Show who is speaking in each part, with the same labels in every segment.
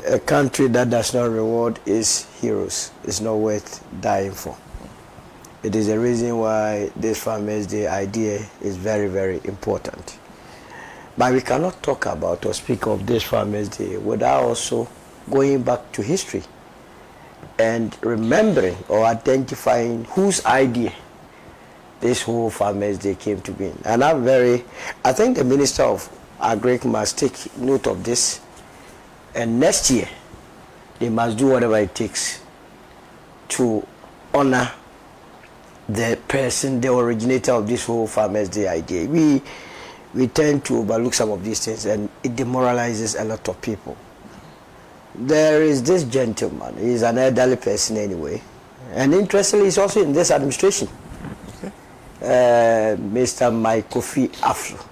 Speaker 1: A country that does not reward its heroes is not worth dying for. It is the reason why this Farmers' Day idea is very, very important. But we cannot talk about or speak of this Farmers' Day without also going back to history and remembering or identifying whose idea this whole Farmers' Day came to be. And I think the Minister of Agric must take note of this, and next year they must do whatever it takes to honor the person, the originator of this whole Farmers' Day idea. We tend to overlook some of these things, and it demoralizes a lot of people. There is this gentleman, he's an elderly person anyway, and interestingly he's also in this administration. Mr. Mike Kofi Afro.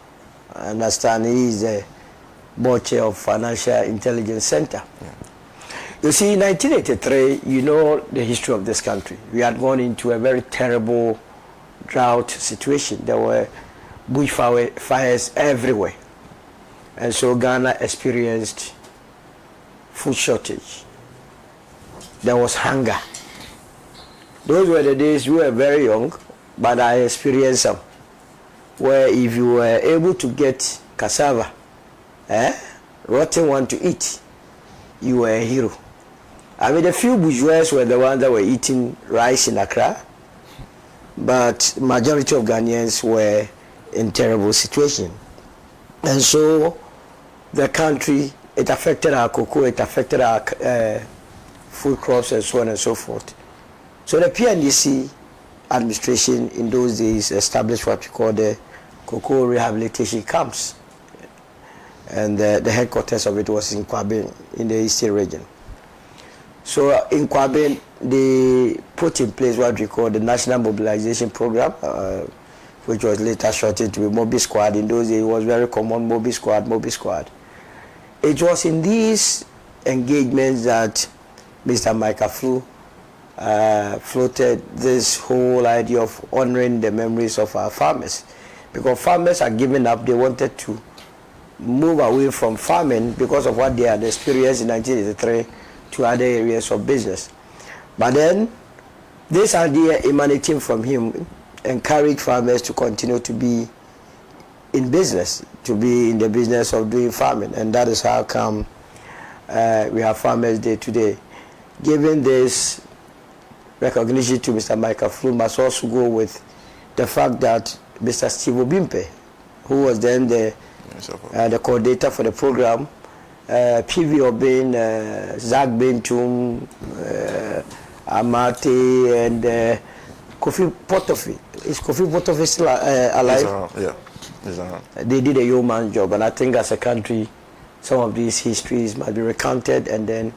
Speaker 1: I understand he is the board chair of Financial Intelligence Center. Yeah. You see, in 1983, you know the history of this country. We had gone into a very terrible drought situation. There were bushfires everywhere. And so Ghana experienced food shortage. There was hunger. Those were the days we were very young, but I experienced some, where if you were able to get cassava, rotten one to eat, you were a hero. I mean, the few bourgeois were the ones that were eating rice in Accra, but majority of Ghanaians were in terrible situation. And so the country, it affected our cocoa, it affected our food crops and so on and so forth. So the PNDC administration in those days established what we call the cocoa rehabilitation camps, and the headquarters of it was in Kwabin in the eastern region. So in Kwabin they put in place what we call the National Mobilization Program, which was later shortened to be Mobi Squad. In those days it was very common, Mobi Squad. It was in these engagements that Mr. Mike Afro floated this whole idea of honoring the memories of our farmers, because farmers are giving up. They wanted to move away from farming because of what they had experienced in 1983 to other areas of business. But then this idea emanating from him encouraged farmers to continue to be in business, to be in the business of doing farming, and that is how come we have Farmers' Day today. Given this recognition to Mr. Mike Afro must also go with the fact that Mr. Steve Obimpe, who was then the coordinator for the program, PV Obin, Zach Bentum, Amate, and Kofi Potofi. Is Kofi Potofi still alive?
Speaker 2: Yeah, he's around.
Speaker 1: They did a yeoman job, and I think as a country, some of these histories must be recounted and then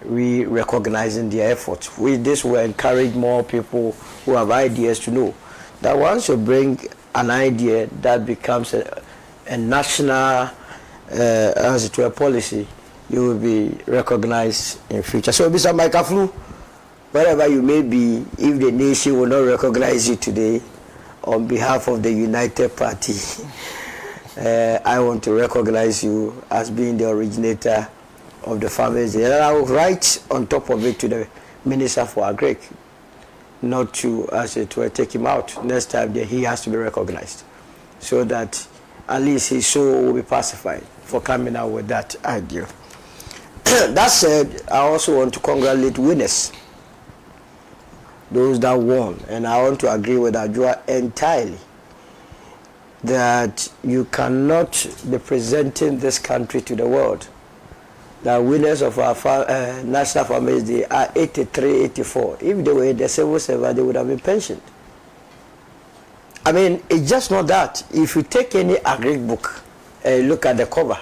Speaker 1: recognizing their efforts. This will encourage more people who have ideas to know that once you bring an idea that becomes a national as to a policy, you will be recognized in future. So Mr. Mike Afro, wherever you may be, if the nation will not recognize you today, on behalf of the United Party, I want to recognize you as being the originator of the Farmers' Day. And I will write on top of it to the Minister for Agric, not to, as it were, take him out. Next time he has to be recognized, so that at least his soul will be pacified for coming out with that idea. That said, I also want to congratulate winners, those that won, and I want to agree with Adjoa entirely that you cannot be presenting this country to the world. The winners of our National Farmers' Day are 83, 84. If they were in the civil service, they would have been pensioned. I mean, it's just not that. If you take any agric book and look at the cover,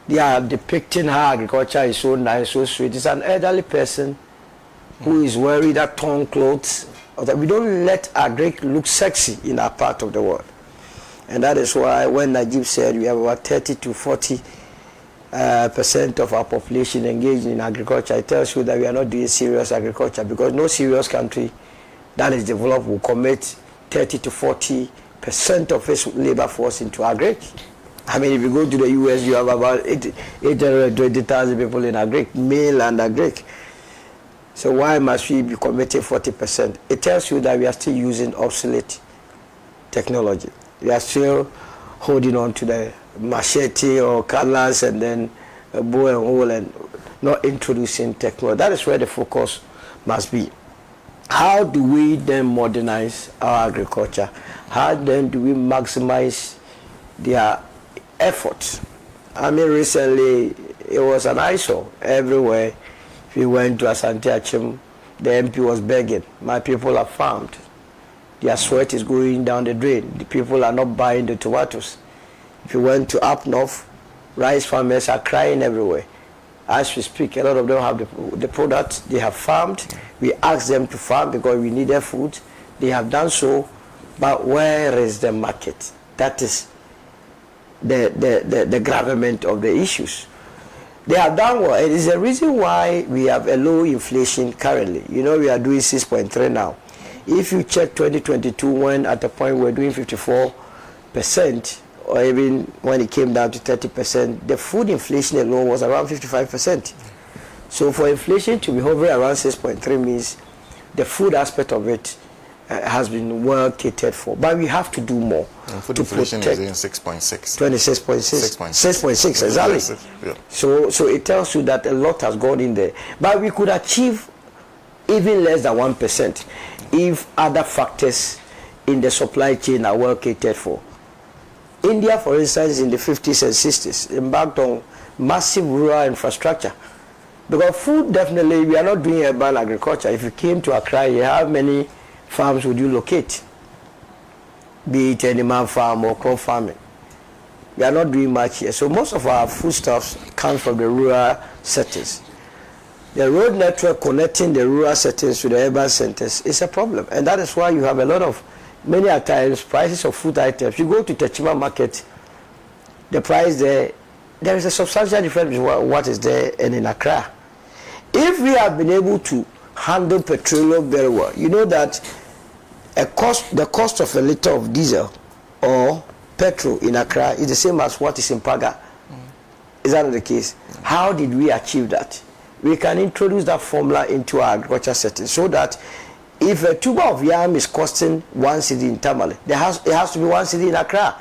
Speaker 1: they are depicting how agriculture is so nice, so sweet. It's an elderly person who is wearing that torn clothes. We don't let agric look sexy in our part of the world. And that is why when Najib said we have about 30 to 40% of our population engaged in agriculture, it tells you that we are not doing serious agriculture, because no serious country that is developed will commit 30 to 40% of its labor force into agric. I mean, if you go to the US, you have about 820,000 people in agric, male and agric. So why must we be committing 40%? It tells you that we are still using obsolete technology. We are still holding on to the machete or cutlass and then a bow and hole and not introducing technology. That is where the focus must be. How do we then modernize our agriculture? How then do we maximize their efforts? I mean, recently it was an eyesore everywhere. If you went to Asante Achim, the MP was begging, my people are farmed. Their sweat is going down the drain. The people are not buying the tomatoes. If you went to up north, rice farmers are crying everywhere. As we speak, a lot of them have the products they have farmed. We asked them to farm because we need their food. They have done so, but where is the market? That is the gravamen of the issues. They have done well. It is the reason why we have a low inflation currently. You know, we are doing 6.3 now. If you check 2022, when at the point we were doing 54%, or even when it came down to 30%, the food inflation alone was around 55%. So for inflation to be hovering around 6.3 means the food aspect of it has been well catered for. But we have to do more.
Speaker 2: And food inflation is in 6.6.
Speaker 1: 26.6. 6.6, exactly.
Speaker 2: Yeah.
Speaker 1: So it tells you that a lot has gone in there. But we could achieve even less than 1% if other factors in the supply chain are well catered for. India, for instance, in the 50s and 60s, embarked on massive rural infrastructure. Because food, definitely, we are not doing urban agriculture. If you came to Accra, how many farms would you locate? Be it animal farm or crop farming. We are not doing much here. So most of our foodstuffs come from the rural settings. The road network connecting the rural settings to the urban centers is a problem. And that is why you have a lot of, many a times, prices of food items. You go to Techima market, the price there is a substantial difference between what is there and in Accra. If we have been able to handle petroleum very well, you know that the cost of a liter of diesel or petrol in Accra is the same as what is in Paga. Is that not the case? How did we achieve that? We can introduce that formula into our agriculture setting so that if a tuber of yam is costing 1 cedi in Tamale, it has to be 1 cedi in Accra.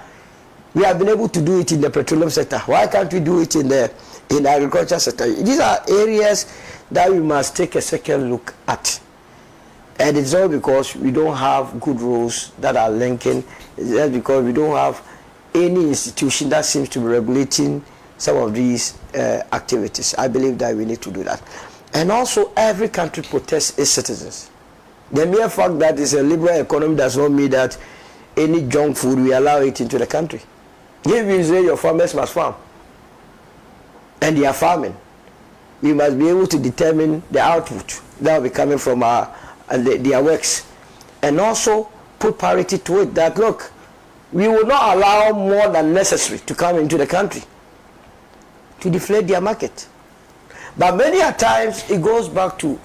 Speaker 1: We have been able to do it in the petroleum sector. Why can't we do it in the agriculture sector? These are areas that we must take a second look at. And it's all because we don't have good rules that are linking. It's just because we don't have any institution that seems to be regulating some of these activities. I believe that we need to do that. And also, every country protects its citizens. The mere fact that it's a liberal economy does not mean that any junk food, we allow it into the country. If you say your farmers must farm, and they are farming, we must be able to determine the output that will be coming from their works. And also put parity to it that, look, we will not allow more than necessary to come into the country to deflate their market. But many a times it goes back to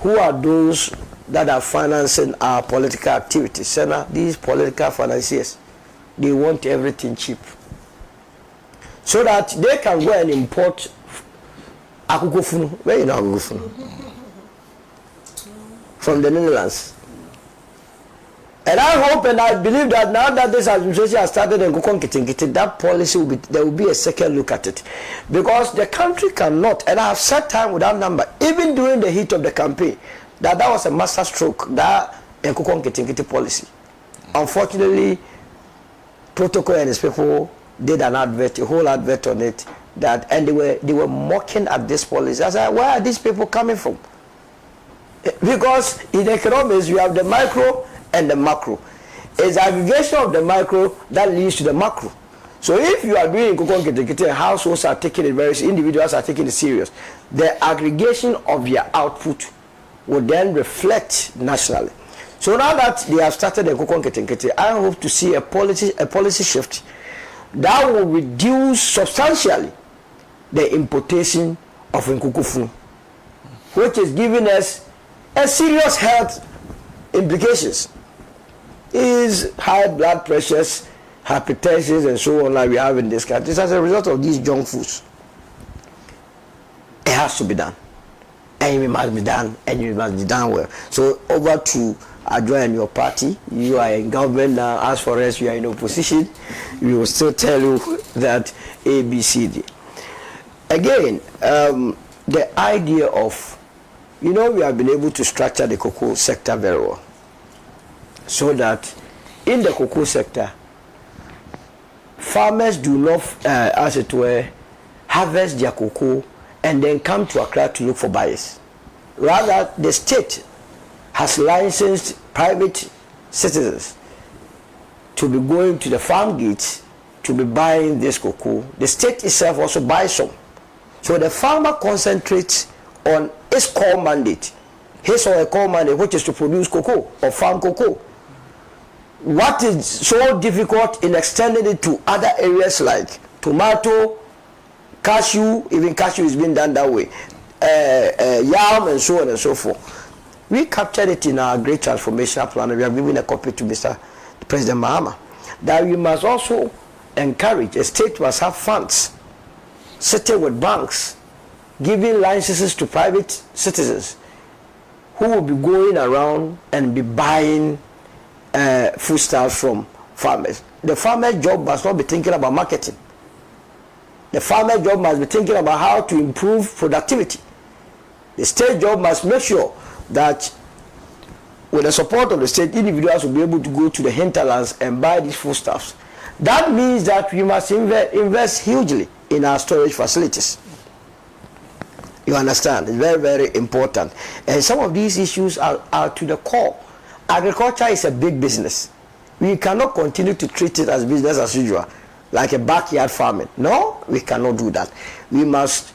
Speaker 1: who are those that are financing our political activities. So these political financiers, they want everything cheap, so that they can go and import akukofunu. Where you know akukofunu? From the Netherlands. And I hope and I believe that now that this administration has started in Kukonkitingiti, that policy will be, there will be a second look at it. Because the country cannot, and I have said time without number, even during the heat of the campaign, that was a master stroke, that Kukonkitingiti policy. Unfortunately, Protocol and his people did an advert, a whole advert on it, that, and they were mocking at this policy. I said, where are these people coming from? Because in economics, you have the micro and the macro. It's aggregation of the micro that leads to the macro. So if you are doing Kukonkitingiti, households are taking it very serious, individuals are taking it serious, the aggregation of your output will then reflect nationally. So now that they have started the Kukonkitingiti, I hope to see a policy shift that will reduce substantially the importation of Nkukufunu, which is giving us a serious health implications. Is high blood pressures, hypertension and so on like we have in this country. It's as a result of these junk foods. It has to be done. And it must be done, and it must be done well. So over to Adjoa and your party. You are in government now. As for us, you are in opposition. We will still tell you that A, B, C, D. Again, the idea of, we have been able to structure the cocoa sector very well. So that in the cocoa sector, farmers do not, as it were, harvest their cocoa and then come to Accra to look for buyers. Rather, the state has licensed private citizens to be going to the farm gates to be buying this cocoa. The state itself also buys some. So the farmer concentrates on his core mandate, his or her core mandate, which is to produce cocoa or farm cocoa. What is so difficult in extending it to other areas like tomato, cashew, even cashew is being done that way, yam and so on and so forth. We captured it in our great transformational plan, and we have given a copy to Mr. President Mahama, that we must also encourage, a state must have funds sitting with banks, giving licenses to private citizens who will be going around and be buying foodstuffs from farmers. The farmer's job must not be thinking about marketing. The farmer's job must be thinking about how to improve productivity. The state job must make sure that with the support of the state, individuals will be able to go to the hinterlands and buy these foodstuffs. That means that we must invest hugely in our storage facilities. You understand? It's very, very important. And some of these issues are to the core. Agriculture is a big business. We cannot continue to treat it as business as usual, like a backyard farming. No, we cannot do that. We must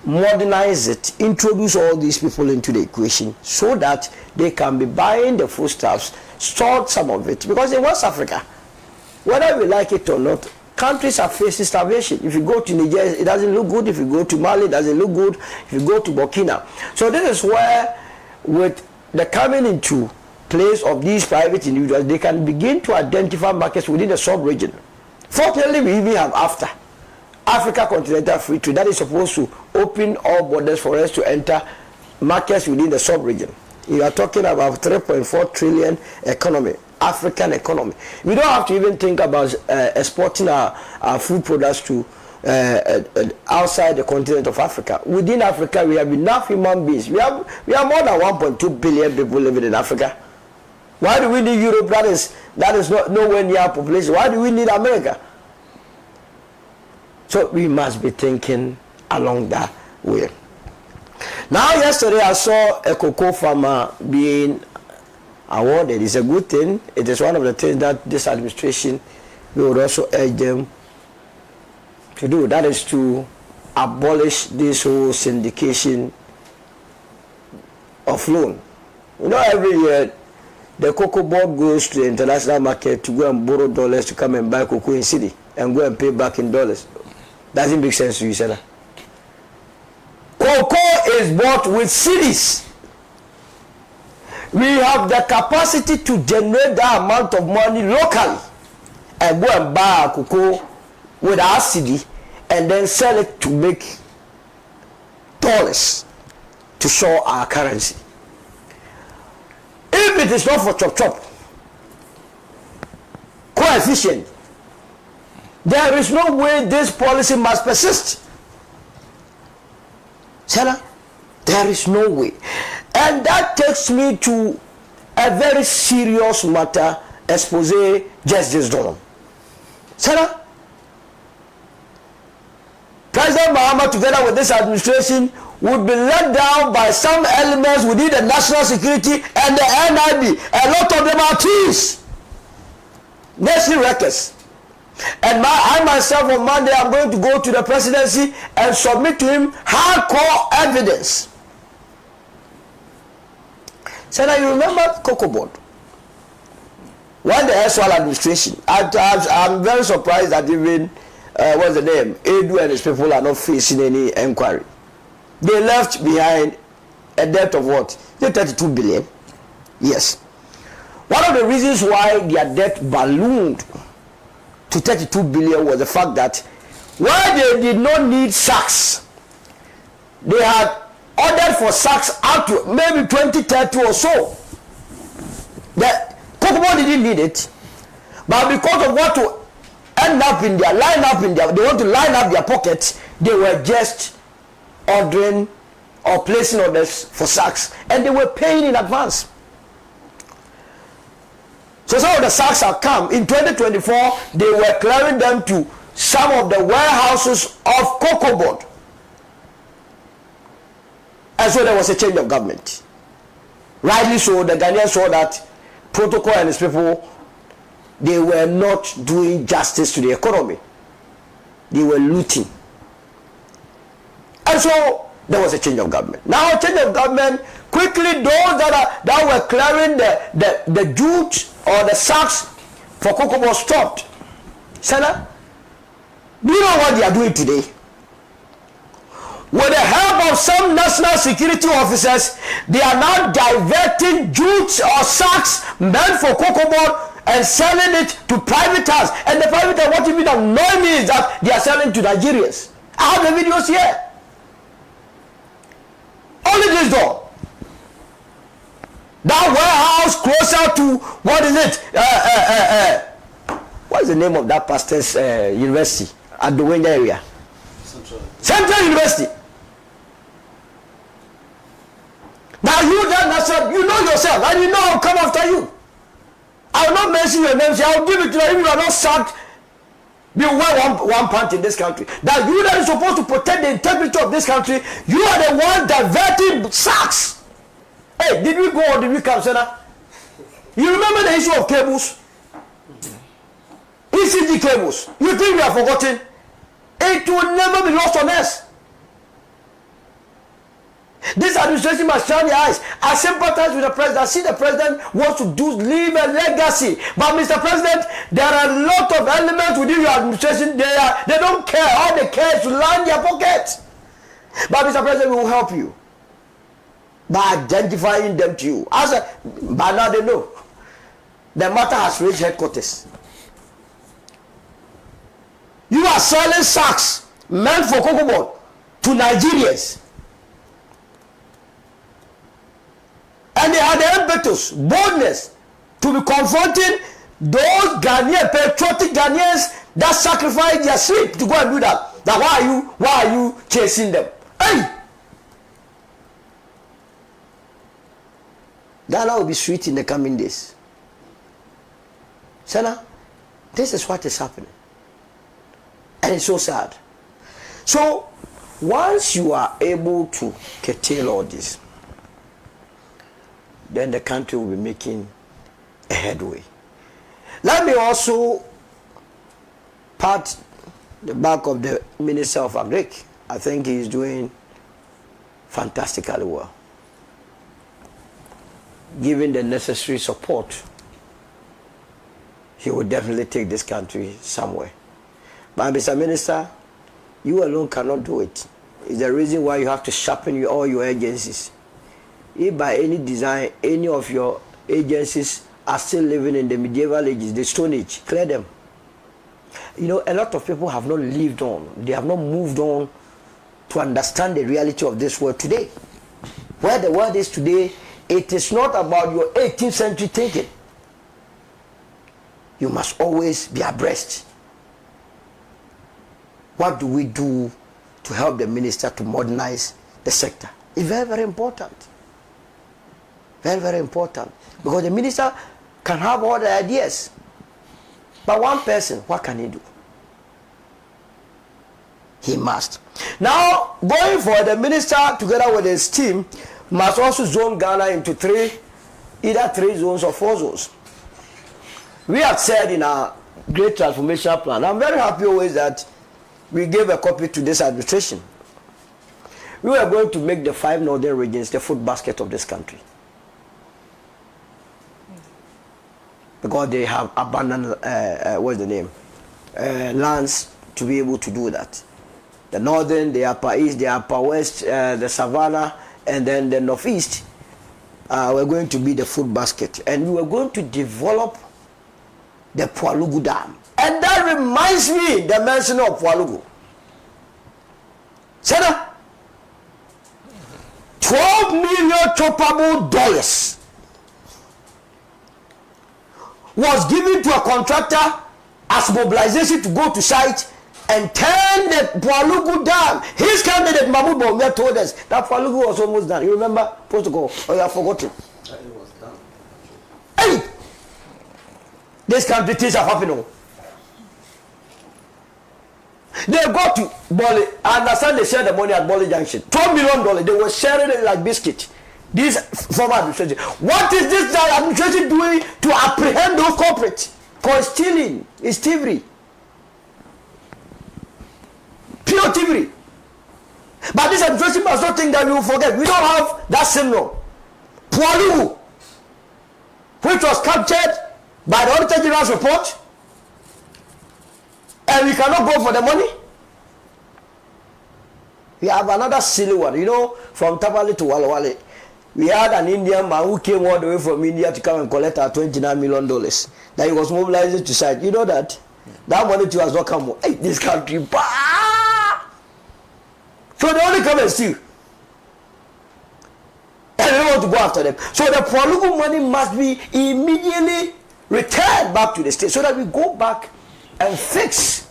Speaker 1: modernize it, introduce all these people into the equation so that they can be buying the foodstuffs, stored some of it. Because in West Africa, whether we like it or not, countries are facing starvation. If you go to Niger, it doesn't look good. If you go to Mali, it doesn't look good. If you go to Burkina. So this is where, with the coming into place of these private individuals, they can begin to identify markets within the sub-region. Fortunately, we even have AFTA, Africa Continental Free Trade, that is supposed to open all borders for us to enter markets within the sub-region. You are talking about 3.4 trillion economy, African economy. We don't have to even think about exporting our food products to outside the continent of Africa. Within Africa, we have enough human beings. We have more than 1.2 billion people living in Africa. Why do we need Europe? That is not nowhere near our population. Why do we need America? So we must be thinking along that way. Now, yesterday I saw a cocoa farmer being awarded. It's a good thing. It is one of the things that this administration, we would also urge them to do. That is to abolish this whole syndication of loan. Every year the cocoa board goes to the international market to go and borrow dollars to come and buy cocoa in city and go and pay back in dollars. Doesn't make sense to you, Senna. Cocoa is bought with cedis. We have the capacity to generate that amount of money locally and go and buy our cocoa with our cedi and then sell it to make dollars to show our currency. If it is not for chop coefficient, there is no way this policy must persist. Sarah, there is no way. And that takes me to a very serious matter expose just this dawn. Sarah, President Mahama, together with this administration, would be let down by some elements within the national security and the NIB. A lot of them are thieves, nation wreckers. And I myself on Monday, I'm going to go to the presidency and submit to him hardcore evidence. So now you remember Cocoa Board? When the SWAL administration, I'm very surprised that even, what's the name, Edu and his people are not facing any inquiry. They left behind a debt of what? 32 billion. Yes. One of the reasons why their debt ballooned to 32 billion was the fact that where they did not need sacks, they had ordered for sacks up to maybe 2030 or so. The Kokomo didn't need it, but because of what to end up in their they want to line up their pockets, they were just ordering or placing orders for sacks, and they were paying in advance. So some of the sacks have come. In 2024, they were clearing them to some of the warehouses of cocoa board. And so there was a change of government. Rightly so, the Ghanaians saw that Protocol and his people, they were not doing justice to the economy. They were looting. And so there was a change of government. Now, a change of government, quickly those that were clearing the jute or the sacks for cocoa board stopped. Senna, do you know what they are doing today? With the help of some national security officers, they are now diverting jute or sacks meant for cocoa board and selling it to private hands. And the private hands, what even annoys me is that they are selling to Nigerians. I have the videos here. Only this door. That warehouse closer to, what is it? What is the name of that pastor's university at the Wenda area? Central University. Now you know yourself, and you know I'll come after you. I will not mention your names. I will give it to you if you are not sacked. You wear one pant in this country. That you that is supposed to protect the integrity of this country, you are the one diverting sacks. Hey, did we go or did we come, Senna? You remember the issue of cables? ECG cables. You think we have forgotten? It will never be lost on us. This administration must shine their eyes. I sympathize with the president. I see the president wants to leave a legacy. But Mr. President, there are a lot of elements within your administration. They don't care. All they care is to line their pockets. But Mr. President, we will help you by identifying them to you. By now they know. The matter has reached headquarters. You are selling sacks meant for cocoa board to Nigerians. And they had the impetus, boldness, to be confronting those Ghanaian, patriotic Ghanaians that sacrifice their sleep to go and do that. Now why are you chasing them? Hey! Ghana will be sweet in the coming days. Senna, this is what is happening. And it's so sad. So, once you are able to curtail all this, then the country will be making a headway. Let me also pat the back of the Minister of Agri. I think he is doing fantastically well. Given the necessary support, he will definitely take this country somewhere. But Mr. Minister, you alone cannot do it. It's the reason why you have to sharpen all your agencies. If by any design, any of your agencies are still living in the medieval ages, the Stone Age, clear them. You know, a lot of people have not lived on. They have not moved on to understand the reality of this world today. Where the world is today, it is not about your 18th century thinking. You must always be abreast. What do we do to help the minister to modernize the sector? It's very, very important. Very, very important. Because the minister can have all the ideas. But one person, what can he do? He must. Now, going for the minister together with his team must also zone Ghana into either three zones or four zones. We have said in our great transformation plan, I'm very happy always that we gave a copy to this administration. We were going to make the 5 northern regions the food basket of this country. Because they have abundant, what's the name? Lands to be able to do that. The northern, the upper east, the upper west, the savannah, and then the northeast were going to be the food basket. And we were going to develop the Pualugu Dam. And that reminds me the mention of Walugu. Senna, $12 million choppable dollars was given to a contractor as mobilization to go to site and turn the Walugu Dam. His candidate Mahmoud Bawumia told us that Walugu was almost done. You remember protocol, or you have forgotten?
Speaker 3: It was done.
Speaker 1: Hey! This country things are happening. They got to Bole. I understand they share the money at Bole Junction. $12 million. They were sharing it like biscuit. This former administration. What is this administration doing to apprehend those corporates? Because stealing is thievery. Pure thievery. But this administration must not think that we will forget. We don't have that syndrome. Walugu, which was captured by the Auditor General's report, and we cannot go for the money. We have another silly one. You know, from Tapali to Walawale, we had an Indian man who came all the way from India to come and collect our $29 million that he was mobilized to site. You know that? That money to us not come. Hey, this country, bah! So they only come and steal. And they don't want to go after them. So the Walugu money must be immediately returned back to the state so that we go back and fix.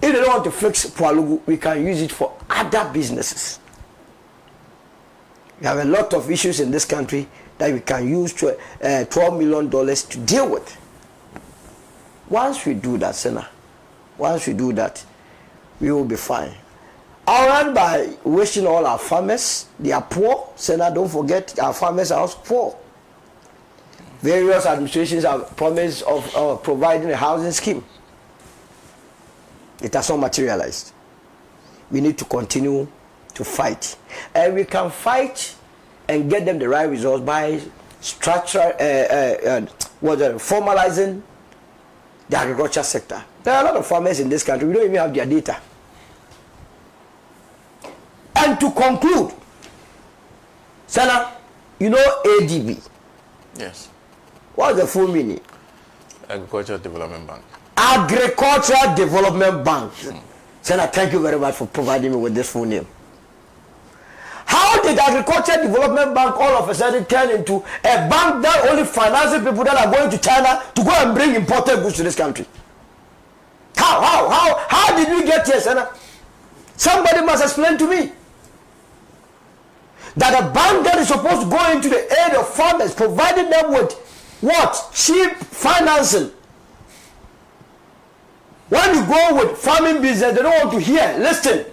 Speaker 1: If they don't want to fix Walugu, we can use it for other businesses. We have a lot of issues in this country that we can use $12 million to deal with. Once we do that, Senna, once we do that, we will be fine. I'll end by wishing all our farmers, they are poor. Senna, don't forget, our farmers are also poor. Various administrations have promised of providing a housing scheme. It has not materialized. We need to continue to fight. And we can fight and get them the right results by formalizing the agriculture sector. There are a lot of farmers in this country, we don't even have their data. And to conclude, Senna, you know ADB.
Speaker 2: Yes.
Speaker 1: What's the full meaning?
Speaker 2: Agricultural Development Bank.
Speaker 1: Agricultural Development Bank. Senna, thank you very much for providing me with this full name. How did Agricultural Development Bank all of a sudden turn into a bank that only finances people that are going to China to go and bring imported goods to this country? How did we get here, Senna? Somebody must explain to me. That a bank that is supposed to go into the aid of farmers, providing them with what? Cheap financing. When you go with farming business, they don't want to hear. Listen,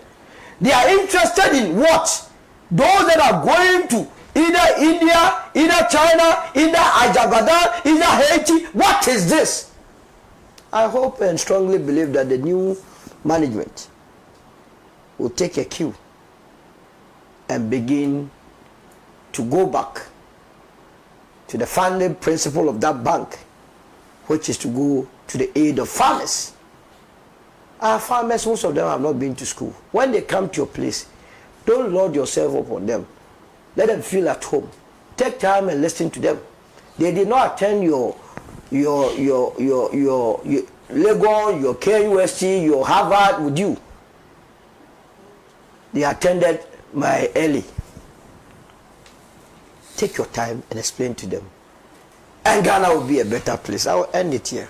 Speaker 1: they are interested in what? Those that are going to either India, either China, either Ajagadar, either Haiti. What is this? I hope and strongly believe that the new management will take a cue and begin to go back to the founding principle of that bank, which is to go to the aid of farmers. Our farmers, most of them have not been to school. When they come to your place, don't load yourself up on them. Let them feel at home. Take time and listen to them. They did not attend your Legon, your KUST, your Harvard with you. They attended my early. Take your time and explain to them. And Ghana will be a better place. I will end it here.